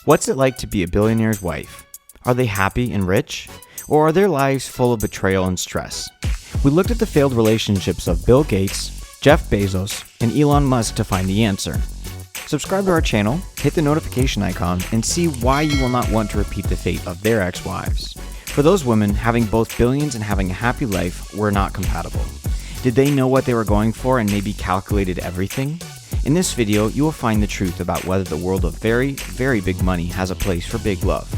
What's it like to be a billionaire's wife? Are they happy and rich? Or are their lives full of betrayal and stress? We looked at the failed relationships of Bill Gates, Jeff Bezos, and Elon Musk to find the answer. Subscribe to our channel, hit the notification icon, and see why you will not want to repeat the fate of their ex-wives. For those women, having both billions and having a happy life were not compatible. Did they know what they were going for and maybe calculated everything? In this video, you will find the truth about whether the world of very, very big money has a place for big love.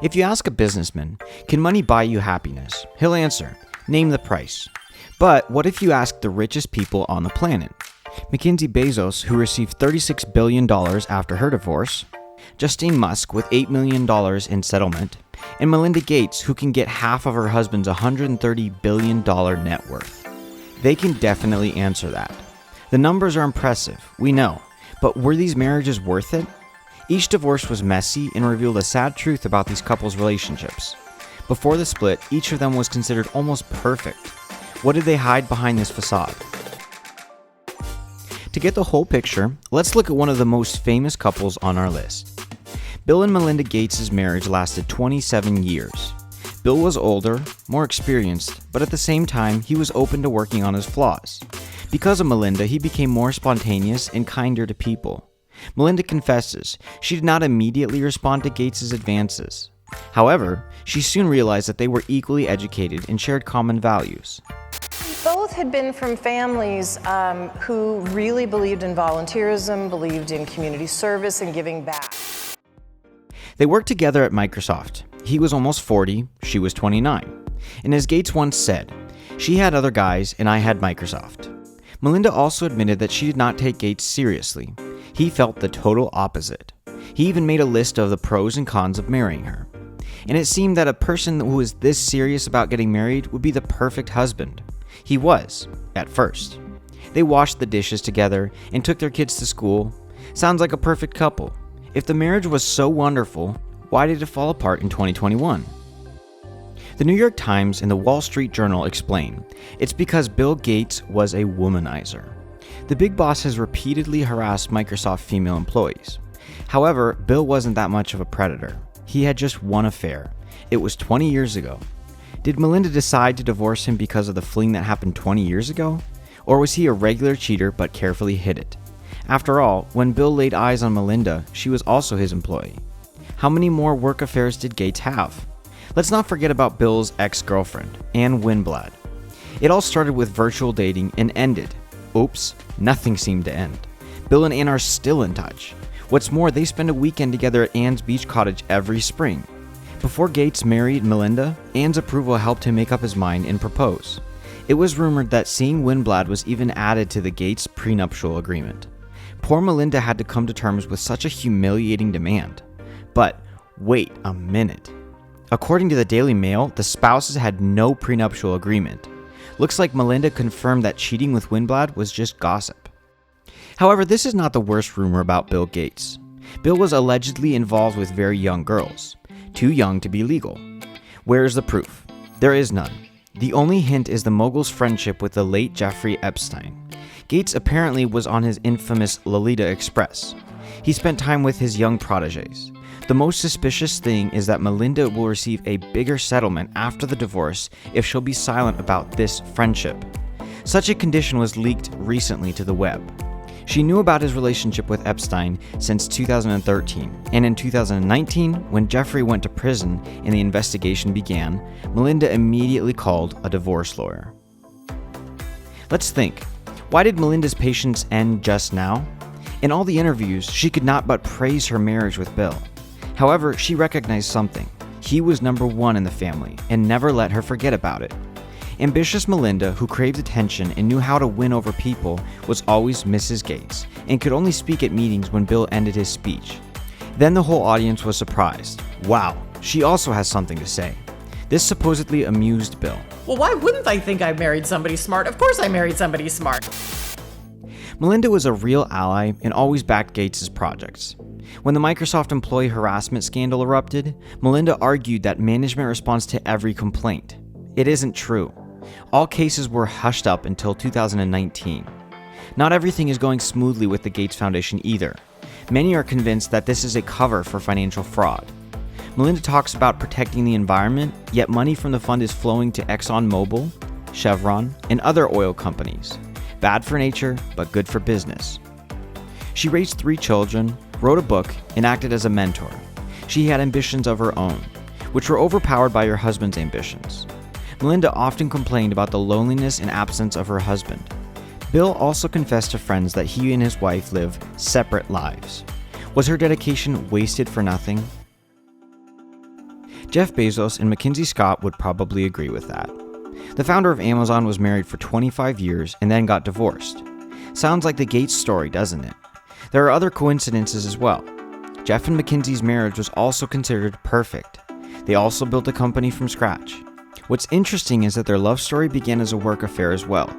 If you ask a businessman, can money buy you happiness? He'll answer, name the price. But what if you ask the richest people on the planet? Mackenzie Bezos, who received $36 billion after her divorce, Justine Musk with $8 million in settlement, and Melinda Gates, who can get half of her husband's $130 billion net worth. They can definitely answer that. The numbers are impressive, we know, but were these marriages worth it? Each divorce was messy and revealed a sad truth about these couples' relationships. Before the split, each of them was considered almost perfect. What did they hide behind this facade? To get the whole picture, let's look at one of the most famous couples on our list. Bill and Melinda Gates' marriage lasted 27 years. Bill was older, more experienced, but at the same time, he was open to working on his flaws. Because of Melinda, he became more spontaneous and kinder to people. Melinda confesses she did not immediately respond to Gates' advances. However, she soon realized that they were equally educated and shared common values. Both had been from families who really believed in volunteerism, believed in community service and giving back. They worked together at Microsoft. He was almost 40, she was 29. And as Gates once said, she had other guys and I had Microsoft. Melinda also admitted that she did not take Gates seriously. He felt the total opposite. He even made a list of the pros and cons of marrying her. And it seemed that a person who was this serious about getting married would be the perfect husband. He was, at first. They washed the dishes together and took their kids to school. Sounds like a perfect couple. If the marriage was so wonderful, why did it fall apart in 2021? The New York Times and the Wall Street Journal explain it's because Bill Gates was a womanizer. The big boss has repeatedly harassed Microsoft female employees. However, Bill wasn't that much of a predator. He had just one affair. It was 20 years ago. Did Melinda decide to divorce him because of the fling that happened 20 years ago? Or was he a regular cheater but carefully hid it? After all, when Bill laid eyes on Melinda, she was also his employee. How many more work affairs did Gates have? Let's not forget about Bill's ex-girlfriend, Ann Winblad. It all started with virtual dating and ended. Oops, nothing seemed to end. Bill and Ann are still in touch. What's more, they spend a weekend together at Ann's beach cottage every spring. Before Gates married Melinda, Ann's approval helped him make up his mind and propose. It was rumored that seeing Winblad was even added to the Gates prenuptial agreement. Poor Melinda had to come to terms with such a humiliating demand. But wait a minute. According to the Daily Mail, the spouses had no prenuptial agreement. Looks like Melinda confirmed that cheating with Winblad was just gossip. However, this is not the worst rumor about Bill Gates. Bill was allegedly involved with very young girls, too young to be legal. Where is the proof? There is none. The only hint is the mogul's friendship with the late Jeffrey Epstein. Gates apparently was on his infamous Lolita Express. He spent time with his young protégés. The most suspicious thing is that Melinda will receive a bigger settlement after the divorce if she'll be silent about this friendship. Such a condition was leaked recently to the web. She knew about his relationship with Epstein since 2013, and in 2019, when Jeffrey went to prison and the investigation began, Melinda immediately called a divorce lawyer. Let's think. Why did Melinda's patience end just now? In all the interviews, she could not but praise her marriage with Bill. However, she recognized something. He was number one in the family and never let her forget about it. Ambitious Melinda, who craved attention and knew how to win over people, was always Mrs. Gates and could only speak at meetings when Bill ended his speech. Then the whole audience was surprised. Wow, she also has something to say. This supposedly amused Bill. Well, why wouldn't I think I married somebody smart? Of course I married somebody smart. Melinda was a real ally and always backed Gates' projects. When the Microsoft employee harassment scandal erupted, Melinda argued that management responds to every complaint. It isn't true. All cases were hushed up until 2019. Not everything is going smoothly with the Gates Foundation either. Many are convinced that this is a cover for financial fraud. Melinda talks about protecting the environment, yet money from the fund is flowing to ExxonMobil, Chevron, and other oil companies. Bad for nature, but good for business. She raised 3 children, wrote a book, and acted as a mentor. She had ambitions of her own, which were overpowered by her husband's ambitions. Melinda often complained about the loneliness and absence of her husband. Bill also confessed to friends that he and his wife live separate lives. Was her dedication wasted for nothing? Jeff Bezos and Mackenzie Scott would probably agree with that. The founder of Amazon was married for 25 years and then got divorced. Sounds like the Gates story, doesn't it? There are other coincidences as well. Jeff and Mackenzie's marriage was also considered perfect. They also built a company from scratch. What's interesting is that their love story began as a work affair as well.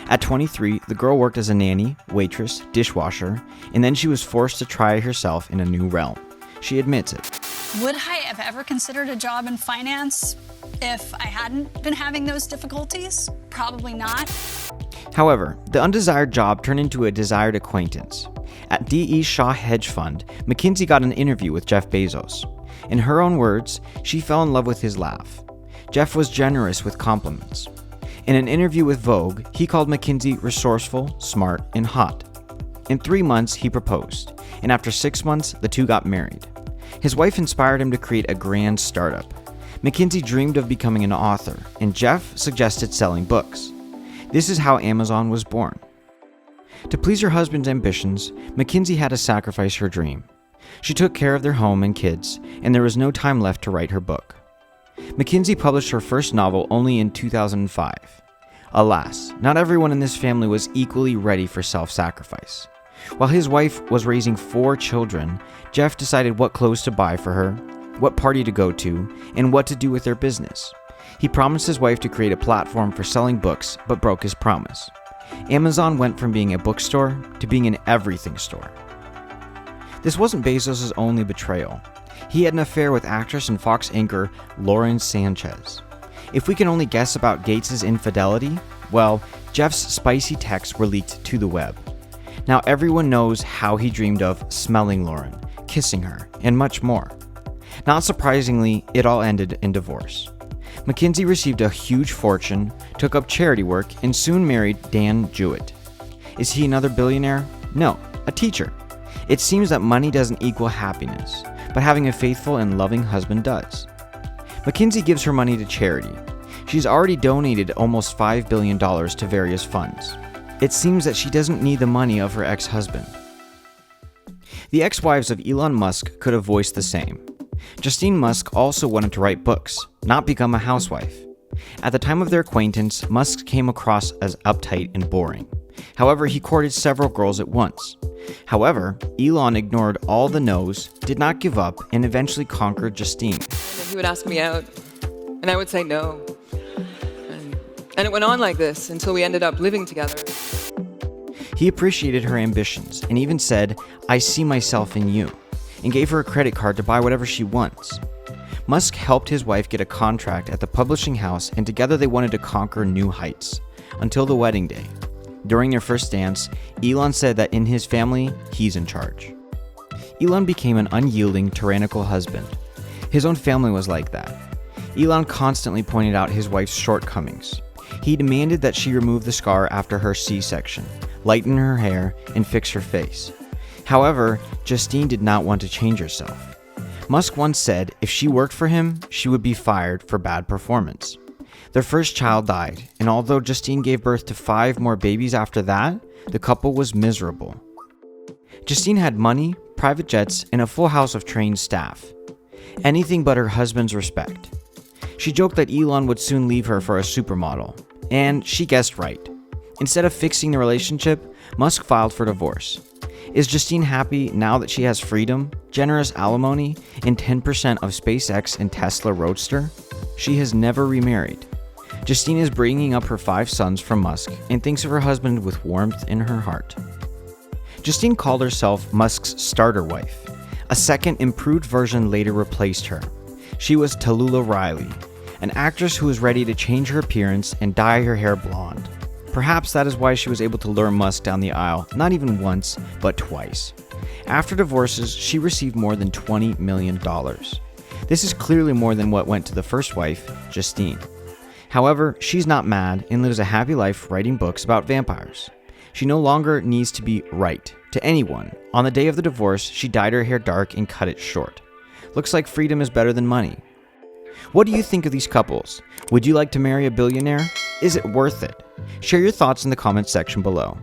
At 23, the girl worked as a nanny, waitress, dishwasher, and then she was forced to try herself in a new realm. She admits it. Would I have ever considered a job in finance if I hadn't been having those difficulties? Probably not. However, the undesired job turned into a desired acquaintance. At D.E. Shaw Hedge Fund, Mackenzie got an interview with Jeff Bezos. In her own words, she fell in love with his laugh. Jeff was generous with compliments. In an interview with Vogue, he called Mackenzie resourceful, smart, and hot. In 3 months, he proposed, and after 6 months, the two got married. His wife inspired him to create a grand startup. Mackenzie dreamed of becoming an author, and Jeff suggested selling books. This is how Amazon was born. To please her husband's ambitions, Mackenzie had to sacrifice her dream. She took care of their home and kids, and there was no time left to write her book. Mackenzie published her first novel only in 2005. Alas, not everyone in this family was equally ready for self-sacrifice. While his wife was raising 4 children, Jeff decided what clothes to buy for her, what party to go to, and what to do with their business. He promised his wife to create a platform for selling books, but broke his promise. Amazon went from being a bookstore to being an everything store. This wasn't Bezos' only betrayal. He had an affair with actress and Fox anchor Lauren Sanchez. If we can only guess about Gates' infidelity, well, Jeff's spicy texts were leaked to the web. Now everyone knows how he dreamed of smelling Lauren, kissing her, and much more. Not surprisingly, it all ended in divorce. Mackenzie received a huge fortune, took up charity work, and soon married Dan Jewett. Is he another billionaire? No, a teacher. It seems that money doesn't equal happiness, but having a faithful and loving husband does. Mackenzie gives her money to charity. She's already donated almost $5 billion to various funds. It seems that she doesn't need the money of her ex-husband. The ex-wives of Elon Musk could have voiced the same. Justine Musk also wanted to write books, not become a housewife. At the time of their acquaintance, Musk came across as uptight and boring. However, he courted several girls at once. However, Elon ignored all the no's, did not give up, and eventually conquered Justine. He would ask me out, and I would say no. And it went on like this until we ended up living together. He appreciated her ambitions and even said, "I see myself in you," and gave her a credit card to buy whatever she wants. Musk helped his wife get a contract at the publishing house, and together they wanted to conquer new heights, until the wedding day. During their first dance, Elon said that in his family, he's in charge. Elon became an unyielding, tyrannical husband. His own family was like that. Elon constantly pointed out his wife's shortcomings. He demanded that she remove the scar after her C-section, lighten her hair, and fix her face. However, Justine did not want to change herself. Musk once said if she worked for him, she would be fired for bad performance. Their first child died, and although Justine gave birth to 5 more babies after that, the couple was miserable. Justine had money, private jets, and a full house of trained staff. Anything but her husband's respect. She joked that Elon would soon leave her for a supermodel, and she guessed right. Instead of fixing the relationship, Musk filed for divorce. Is Justine happy now that she has freedom, generous alimony, and 10% of SpaceX and Tesla Roadster? She has never remarried. Justine is bringing up her 5 sons from Musk and thinks of her husband with warmth in her heart. Justine called herself Musk's starter wife. A second, improved version later replaced her. She was Tallulah Riley, an actress who was ready to change her appearance and dye her hair blonde. Perhaps that is why she was able to lure Musk down the aisle not even once, but twice. After divorces, she received more than $20 million. This is clearly more than what went to the first wife, Justine. However, she's not mad and lives a happy life writing books about vampires. She no longer needs to be right to anyone. On the day of the divorce, she dyed her hair dark and cut it short. Looks like freedom is better than money. What do you think of these couples? Would you like to marry a billionaire? Is it worth it? Share your thoughts in the comments section below.